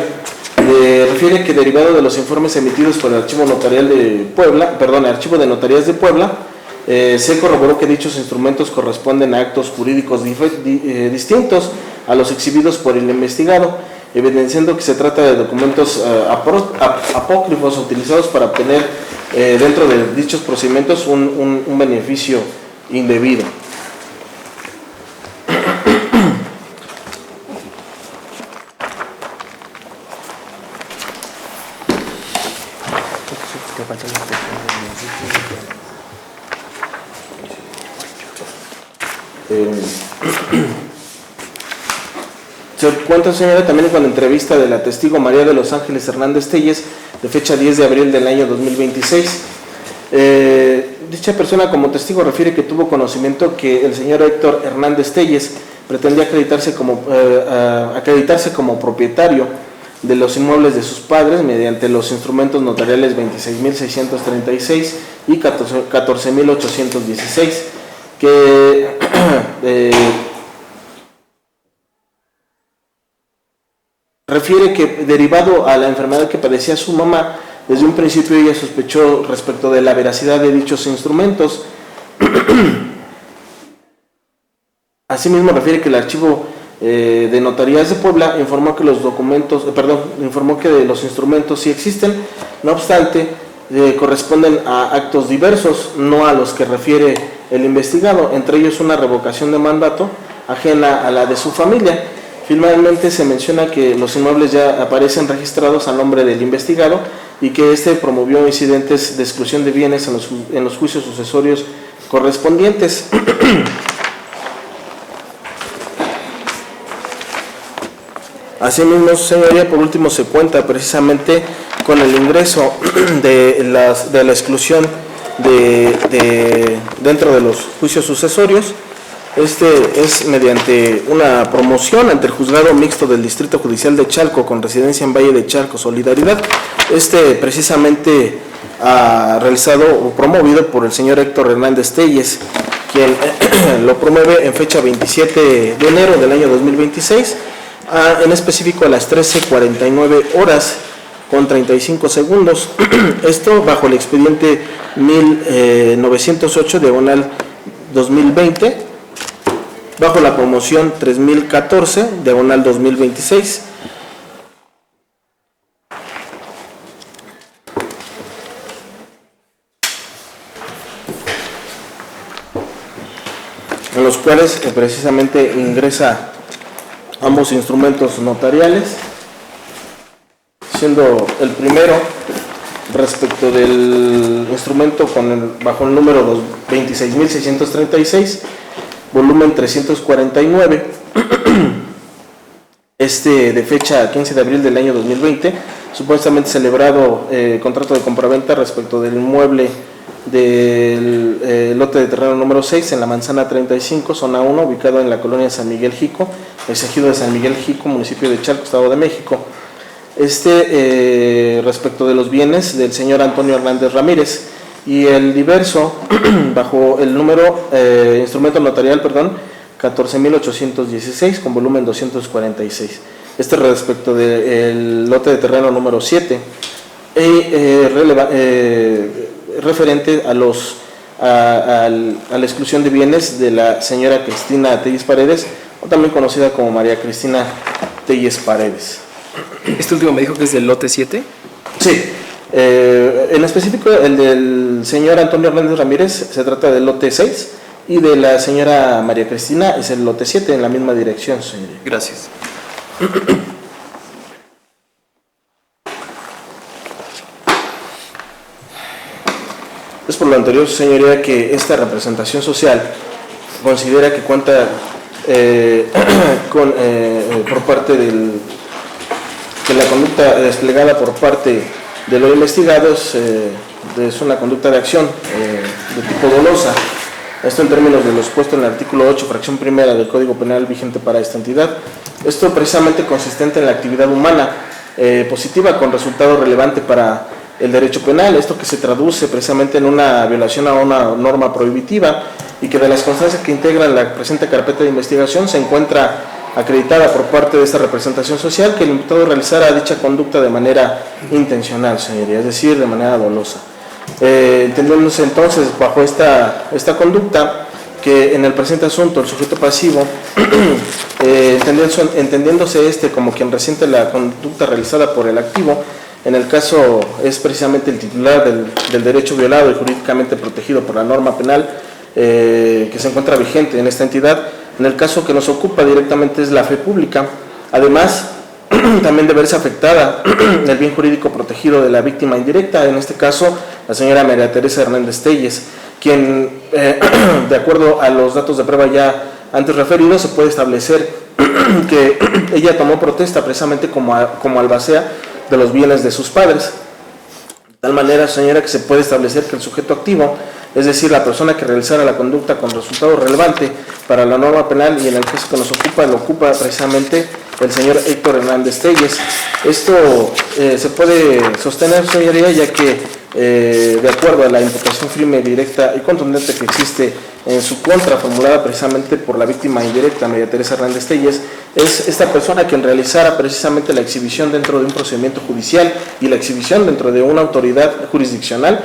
Refiere que derivado de los informes emitidos por el Archivo Notarial de Puebla, Archivo de Notarías de Puebla, se corroboró que dichos instrumentos corresponden a actos jurídicos distintos a los exhibidos por el investigado, evidenciando que se trata de documentos apócrifos utilizados para obtener dentro de dichos procedimientos un beneficio indebido. Se cuenta, señora, también con la entrevista de la testigo María de los Ángeles Hernández Telles, de fecha 10 de abril del año 2026. Dicha persona como testigo refiere que tuvo conocimiento que el señor Héctor Hernández Telles pretendía acreditarse como propietario de los inmuebles de sus padres mediante los instrumentos notariales 26.636 y 14.816, que refiere que derivado a la enfermedad que padecía su mamá, desde un principio ella sospechó respecto de la veracidad de dichos instrumentos. Asimismo refiere que el Archivo de Notarías de Puebla informó que los instrumentos sí existen, no obstante corresponden a actos diversos, no a los que refiere el investigado, entre ellos una revocación de mandato ajena a la de su familia. Finalmente se menciona que los inmuebles ya aparecen registrados a nombre del investigado y que promovió incidentes de exclusión de bienes en los juicios sucesorios correspondientes. Asimismo, señoría, por último se cuenta precisamente con el ingreso de la exclusión dentro de los juicios sucesorios. Es mediante una promoción ante el Juzgado Mixto del Distrito Judicial de Chalco con residencia en Valle de Chalco, Solidaridad. Precisamente realizado o promovido por el señor Héctor Hernández Telles, quien lo promueve en fecha 27 de enero del año 2026, en específico a las 13:49 horas con 35 segundos. Esto bajo el expediente 1908 diagonal 2020, bajo la promoción 3014 diagonal 2026. En los cuales precisamente ingresa ambos instrumentos notariales, siendo el primero respecto del instrumento bajo el número 26.636, volumen 349, de fecha 15 de abril del año 2020, supuestamente celebrado contrato de compraventa respecto del inmueble del lote de terreno número 6 en la manzana 35, zona 1, ubicado en la colonia San Miguel Jico, el ejido de San Miguel Jico, municipio de Chalco, Estado de México. Respecto de los bienes del señor Antonio Hernández Ramírez, y el diverso bajo el número instrumento notarial, 14.816 con volumen 246. Respecto del lote de terreno número 7, referente a la exclusión de bienes de la señora Cristina Telles Paredes, o también conocida como María Cristina Telles Paredes. ¿Este último me dijo que es del lote 7? Sí. En específico, el del señor Antonio Hernández Ramírez se trata del lote 6 y de la señora María Cristina es el lote 7, en la misma dirección, señoría. Gracias. Es por lo anterior, señoría, que esta representación social considera que cuenta por parte de la conducta desplegada por parte de lo investigado es una conducta de acción de tipo dolosa. Esto en términos de lo expuesto en el artículo 8, fracción primera del Código Penal vigente para esta entidad. Esto precisamente consistente en la actividad humana positiva con resultado relevante para el derecho penal, esto que se traduce precisamente en una violación a una norma prohibitiva y que de las constancias que integran la presente carpeta de investigación se encuentra acreditada por parte de esta representación social que el imputado realizara dicha conducta de manera intencional, señoría, es decir, de manera dolosa. Entendiéndose entonces bajo esta conducta que en el presente asunto el sujeto pasivo, entendiéndose como quien resiente la conducta realizada por el activo, en el caso es precisamente el titular del derecho violado y jurídicamente protegido por la norma penal que se encuentra vigente en esta entidad. En el caso que nos ocupa directamente es la fe pública, además también de verse afectada el bien jurídico protegido de la víctima indirecta, en este caso la señora María Teresa Hernández Telles, quien de acuerdo a los datos de prueba ya antes referidos se puede establecer que ella tomó protesta precisamente como albacea de los bienes de sus padres. De tal manera, señora, que se puede establecer que el sujeto activo, es decir, la persona que realizara la conducta con resultado relevante para la norma penal y en el caso que nos ocupa, lo ocupa precisamente el señor Héctor Hernández Telles. Esto se puede sostener, señoría, ya que de acuerdo a la imputación firme, directa y contundente que existe en su contra, formulada precisamente por la víctima indirecta, María Teresa Hernández Telles, es esta persona quien realizara precisamente la exhibición dentro de un procedimiento judicial y la exhibición dentro de una autoridad jurisdiccional,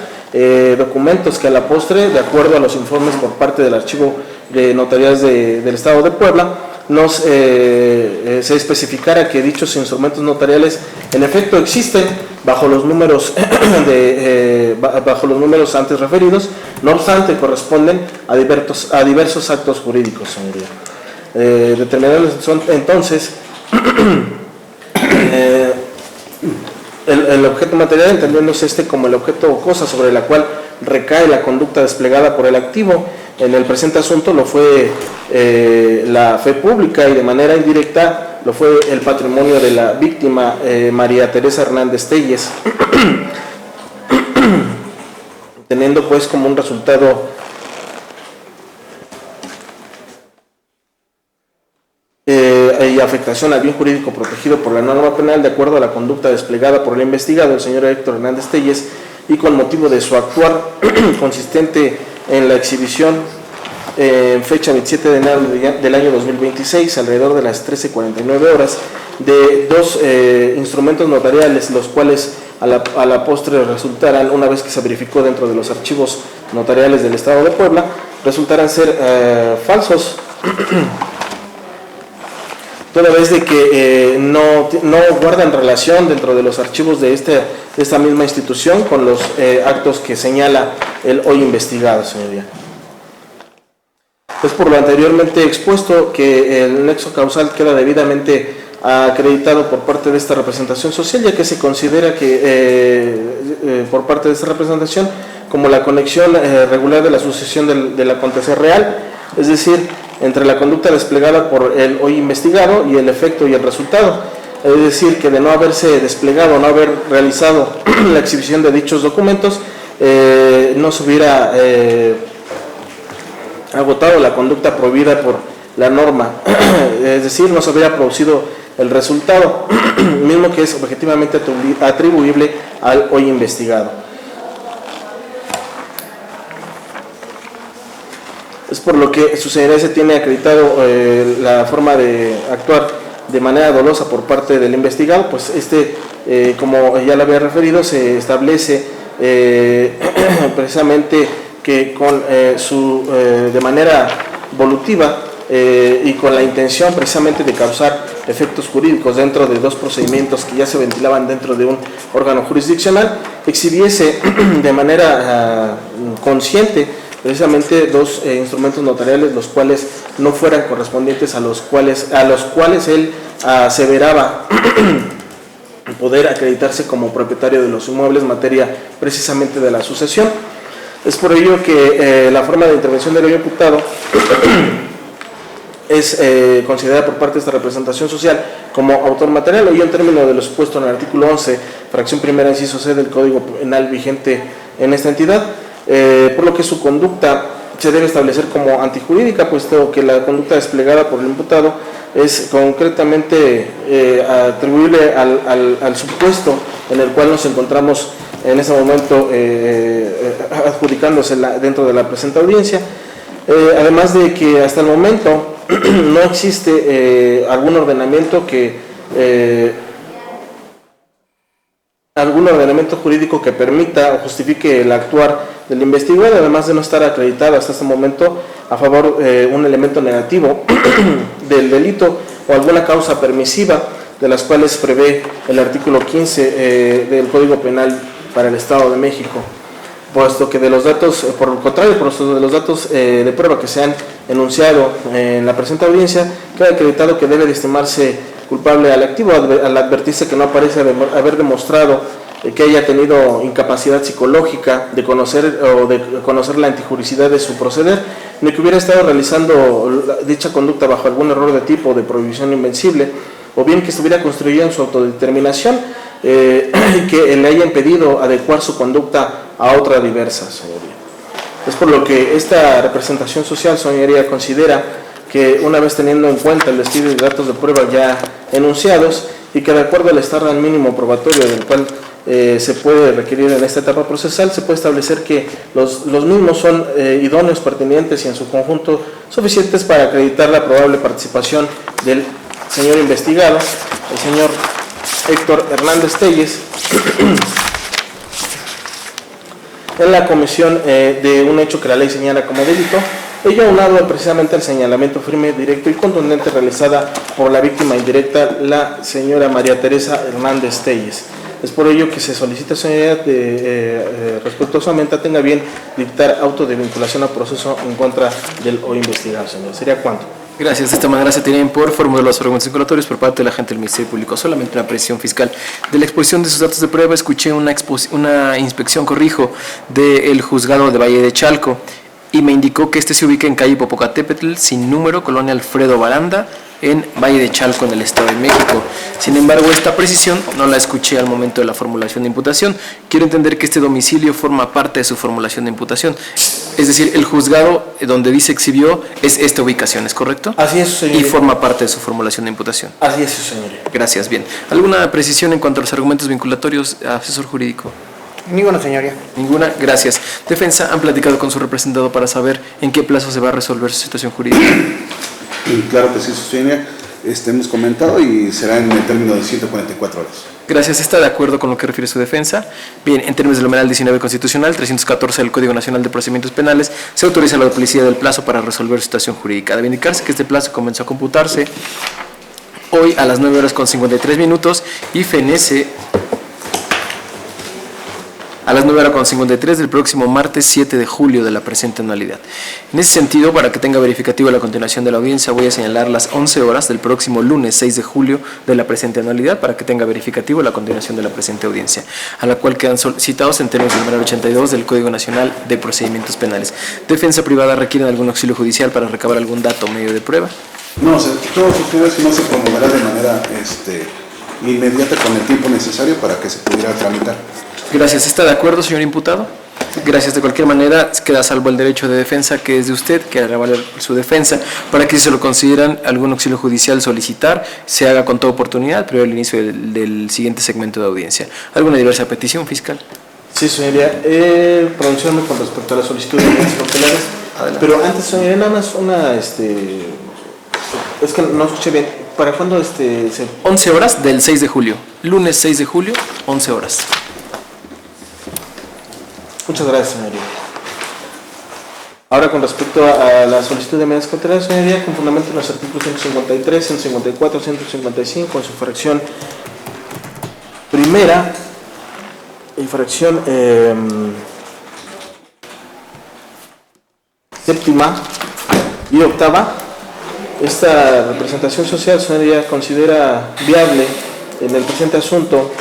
documentos que a la postre, de acuerdo a los informes por parte del Archivo de Notarías del Estado de Puebla, se especificara que dichos instrumentos notariales en efecto existen bajo los números números antes referidos, no obstante corresponden a diversos actos jurídicos, señoría. Determinados son entonces el objeto material, entendiéndose como el objeto o cosa sobre la cual recae la conducta desplegada por el activo. En el presente asunto lo fue la fe pública y de manera indirecta lo fue el patrimonio de la víctima María Teresa Hernández Telles, teniendo pues como un resultado y afectación al bien jurídico protegido por la norma penal de acuerdo a la conducta desplegada por el investigado, el señor Héctor Hernández Telles, y con motivo de su actuar consistente en la exhibición en fecha 27 de enero del año 2026, alrededor de las 13:49 horas, de dos instrumentos notariales, los cuales a la postre resultaran, una vez que se verificó dentro de los archivos notariales del Estado de Puebla, resultaran ser falsos, toda vez de que no guardan relación dentro de los archivos de esta misma institución con los actos que señala el hoy investigado, señoría. Es por lo anteriormente expuesto que el nexo causal queda debidamente acreditado por parte de esta representación social, ya que se considera que por parte de esta representación como la conexión regular de la sucesión del acontecer real, es decir, entre la conducta desplegada por el hoy investigado y el efecto y el resultado. Es decir, que de no haberse desplegado, no haber realizado la exhibición de dichos documentos, no se hubiera agotado la conducta prohibida por la norma, es decir, no se hubiera producido el resultado mismo que es objetivamente atribuible al hoy investigado. Es por lo que su señoría se tiene acreditado la forma de actuar de manera dolosa por parte del investigado, pues como ya lo había referido, se establece precisamente que de manera volutiva y con la intención precisamente de causar efectos jurídicos dentro de dos procedimientos que ya se ventilaban dentro de un órgano jurisdiccional, exhibiese de manera consciente precisamente dos instrumentos notariales, los cuales no fueran correspondientes a los cuales él aseveraba poder acreditarse como propietario de los inmuebles, materia precisamente de la sucesión. Es por ello que la forma de intervención del hoy imputado es considerada por parte de esta representación social como autor material, ello en términos de lo supuesto en el artículo 11, fracción primera, inciso C del Código Penal vigente en esta entidad, por lo que su conducta se debe establecer como antijurídica, puesto que la conducta desplegada por el imputado es concretamente atribuible al supuesto en el cual nos encontramos en ese momento adjudicándose dentro de la presente audiencia, además de que hasta el momento no existe algún ordenamiento jurídico que permita o justifique el actuar del investigado, además de no estar acreditado hasta este momento a favor un elemento negativo del delito o alguna causa permisiva de las cuales prevé el artículo 15 del Código Penal para el Estado de México, puesto que de los datos, por el contrario, de los datos de prueba que se han enunciado en la presente audiencia, queda acreditado que debe de estimarse culpable al activo al advertirse que no parece haber demostrado que haya tenido incapacidad psicológica de conocer la antijuricidad de su proceder, ni que hubiera estado realizando dicha conducta bajo algún error de tipo de prohibición invencible, o bien que estuviera construida en su autodeterminación que le haya impedido adecuar su conducta a otra diversa, señoría. Es por lo que esta representación social, señoría, considera que una vez teniendo en cuenta el estudio de datos de prueba ya enunciados y que de acuerdo al estándar mínimo probatorio del cual se puede requerir en esta etapa procesal, se puede establecer que los mismos son idóneos, pertinentes y en su conjunto suficientes para acreditar la probable participación del señor investigado, el señor Héctor Hernández Telles, en la comisión de un hecho que la ley señala como delito, ello aunado precisamente al señalamiento firme, directo y contundente realizada por la víctima indirecta, la señora María Teresa Hernández Telles. Es por ello que se solicita, señoría, respetuosamente tenga bien dictar auto de vinculación a proceso en contra del hoy investigado, señor. ¿Sería cuánto? Gracias. De esta manera se tienen por formular los argumentos vinculatorios por parte de la agente del Ministerio Público. Solamente una precisión fiscal. De la exposición de sus datos de prueba, escuché una inspección, del juzgado de Valle de Chalco, y me indicó que este se ubica en calle Popocatépetl, sin número, colonia Alfredo Baranda, en Valle de Chalco, en el Estado de México. Sin embargo, esta precisión no la escuché al momento de la formulación de imputación. Quiero entender que este domicilio forma parte de su formulación de imputación. Es decir, el juzgado donde dice exhibió es esta ubicación, ¿es correcto? Así es, señor. Y forma parte de su formulación de imputación. Así es, señoría. Gracias, bien. ¿Alguna precisión en cuanto a los argumentos vinculatorios, asesor jurídico? Ninguna, señoría. Ninguna, gracias. Defensa, ¿han platicado con su representado para saber en qué plazo se va a resolver su situación jurídica? Claro que sí, su señoría. Hemos comentado y será en el término de 144 horas. Gracias. ¿Está de acuerdo con lo que refiere su defensa? Bien, en términos del numeral 19 constitucional, 314 del Código Nacional de Procedimientos Penales, se autoriza la duplicidad del plazo para resolver su situación jurídica. Debe indicarse que este plazo comenzó a computarse hoy a las 9:53 y fenece a las 9:53 del próximo martes 7 de julio de la presente anualidad. En ese sentido, para que tenga verificativo la continuación de la audiencia, voy a señalar las 11 horas del próximo lunes 6 de julio de la presente anualidad para que tenga verificativo la continuación de la presente audiencia, a la cual quedan solicitados en términos del número 82 del Código Nacional de Procedimientos Penales. ¿Defensa privada requiere algún auxilio judicial para recabar algún dato o medio de prueba? No, todos ustedes no se promoverá de manera inmediata con el tiempo necesario para que se pudiera tramitar. Gracias. ¿Está de acuerdo, señor imputado? Gracias. De cualquier manera, queda salvo el derecho de defensa que es de usted, que hará valer su defensa, para que si se lo consideran algún auxilio judicial solicitar, se haga con toda oportunidad, previo al inicio del siguiente segmento de audiencia. ¿Alguna diversa petición, fiscal? Sí, señoría. Pronunciarme con respecto a la solicitud de medidas cautelares. Adelante. Pero antes, señoría, nada más es que no escuché bien. ¿Para cuándo 11 horas del 6 de julio. Lunes 6 de julio, 11 horas. Muchas gracias, señoría. Ahora, con respecto a la solicitud de medidas cautelares, señoría, con fundamento en los artículos 153, 154, 155, en su fracción primera y fracción séptima y octava, esta representación social, señoría, considera viable en el presente asunto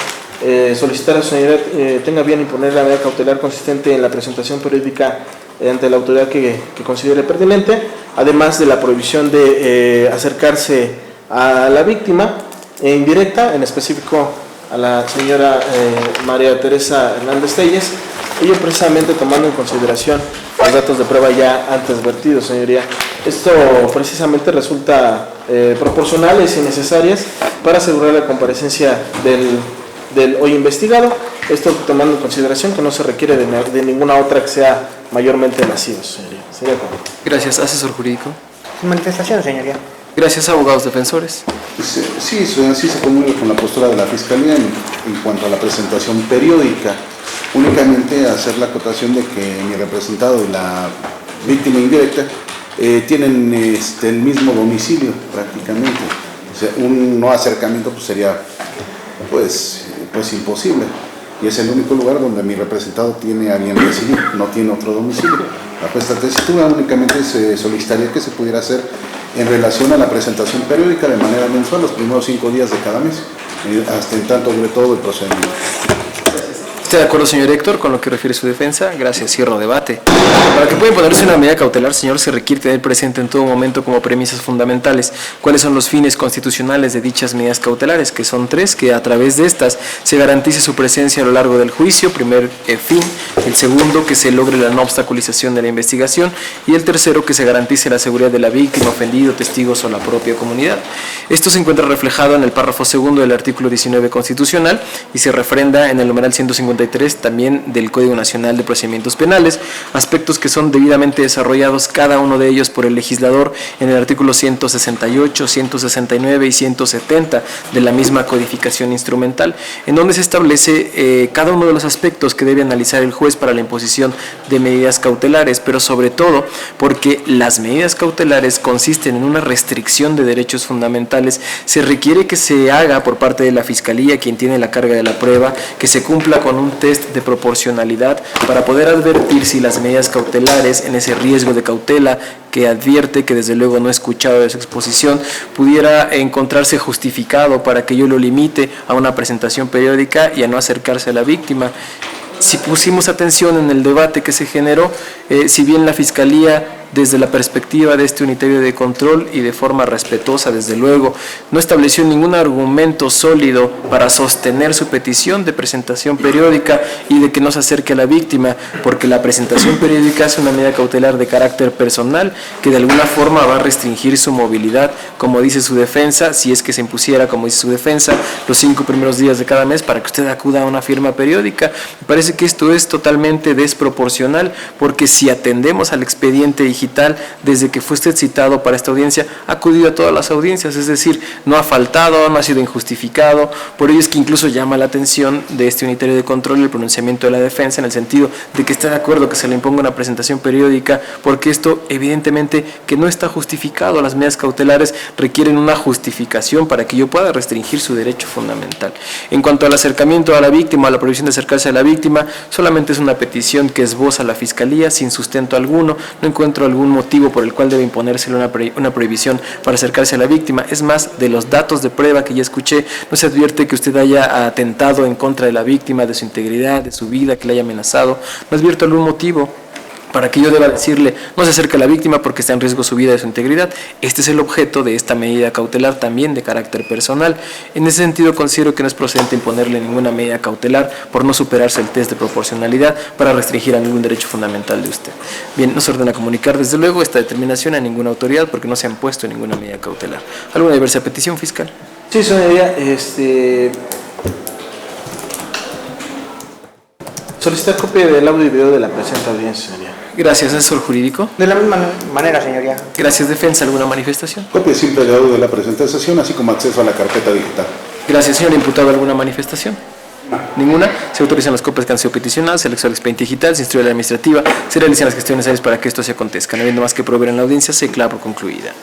solicitar a la señoría tenga bien imponer la medida cautelar consistente en la presentación periódica ante la autoridad que considere pertinente, además de la prohibición de acercarse a la víctima indirecta, en específico a la señora María Teresa Hernández Telles, ello precisamente tomando en consideración los datos de prueba ya antes vertidos, señoría. Esto precisamente resulta proporcionales y necesarias para asegurar la comparecencia del hoy investigado, esto tomando en consideración que no se requiere de ninguna otra que sea mayormente masiva, señoría. Sería todo. Gracias, asesor jurídico. Su manifestación, señoría. Gracias, abogados defensores. Sí, se comulga con la postura de la Fiscalía en cuanto a la presentación periódica. Únicamente hacer la acotación de que mi representado y la víctima indirecta tienen el mismo domicilio prácticamente. O sea, un no acercamiento pues sería pues imposible. Y es el único lugar donde mi representado tiene a bien residir, no tiene otro domicilio. Bajo esta tesitura únicamente se solicitaría que se pudiera hacer en relación a la presentación periódica de manera mensual los primeros 5 días de cada mes, hasta en tanto dure todo el procedimiento. ¿Está de acuerdo, señor Héctor, con lo que refiere su defensa? Gracias, cierro debate. Para que pueda imponerse una medida cautelar, señor, se requiere tener presente en todo momento como premisas fundamentales cuáles son los fines constitucionales de dichas medidas cautelares, que son 3, que a través de estas se garantice su presencia a lo largo del juicio, primer fin; el segundo, que se logre la no obstaculización de la investigación; y el tercero, que se garantice la seguridad de la víctima, ofendido, testigos o la propia comunidad. Esto se encuentra reflejado en el párrafo segundo del artículo 19 constitucional y se refrenda en el numeral 153 también del Código Nacional de Procedimientos Penales, aspectos que son debidamente desarrollados cada uno de ellos por el legislador en el artículo 168, 169 y 170 de la misma codificación instrumental, en donde se establece cada uno de los aspectos que debe analizar el juez para la imposición de medidas cautelares, pero sobre todo porque las medidas cautelares consisten en una restricción de derechos fundamentales. Se requiere que se haga por parte de la Fiscalía, quien tiene la carga de la prueba, que se cumpla con un test de proporcionalidad para poder advertir si las medidas cautelares, en ese riesgo de cautela que advierte, que desde luego no he escuchado de su exposición, pudiera encontrarse justificado para que yo lo limite a una presentación periódica y a no acercarse a la víctima. Si pusimos atención en el debate que se generó, si bien la Fiscalía, desde la perspectiva de este unitario de control y de forma respetuosa, desde luego, no estableció ningún argumento sólido para sostener su petición de presentación periódica y de que no se acerque a la víctima, porque la presentación periódica es una medida cautelar de carácter personal que de alguna forma va a restringir su movilidad, como dice su defensa, si es que se impusiera, como dice su defensa, los 5 primeros días de cada mes para que usted acuda a una firma periódica. Me parece que esto es totalmente desproporcional, porque si atendemos al expediente digital, desde que fue usted citado para esta audiencia, ha acudido a todas las audiencias, es decir, no ha faltado, no ha sido injustificado. Por ello es que incluso llama la atención de este unitario de control el pronunciamiento de la defensa en el sentido de que está de acuerdo que se le imponga una presentación periódica, porque esto evidentemente que no está justificado. Las medidas cautelares requieren una justificación para que yo pueda restringir su derecho fundamental. En cuanto al acercamiento a la víctima, a la prohibición de acercarse a la víctima, solamente es una petición que esboza la Fiscalía sin sustento alguno. No encuentro algún motivo por el cual debe imponérsele una prohibición para acercarse a la víctima. Es más, de los datos de prueba que ya escuché, no se advierte que usted haya atentado en contra de la víctima, de su integridad, de su vida, que le haya amenazado. No advierto algún motivo para que yo deba decirle no se acerque a la víctima porque está en riesgo su vida y su integridad. Este es el objeto de esta medida cautelar, también de carácter personal. En ese sentido considero que no es procedente imponerle ninguna medida cautelar por no superarse el test de proporcionalidad para restringir a ningún derecho fundamental de usted. Bien, no se ordena comunicar desde luego esta determinación a ninguna autoridad porque no se han puesto ninguna medida cautelar. ¿Alguna diversa petición, fiscal? Sí, señoría, solicitar copia del audio y video de la presente audiencia, señoría. Gracias, asesor jurídico. De la misma manera, señoría. Gracias, defensa. ¿Alguna manifestación? Copia simple de audio de la presente sesión, así como acceso a la carpeta digital. Gracias, señor imputado. ¿Alguna manifestación? Ninguna. Se autorizan las copias que han sido peticionadas, se anexó al expediente digital, se instruye a la administrativa, se realizan las gestiones necesarias para que esto se acontezca. No habiendo más que proveer en la audiencia, se declara por concluida.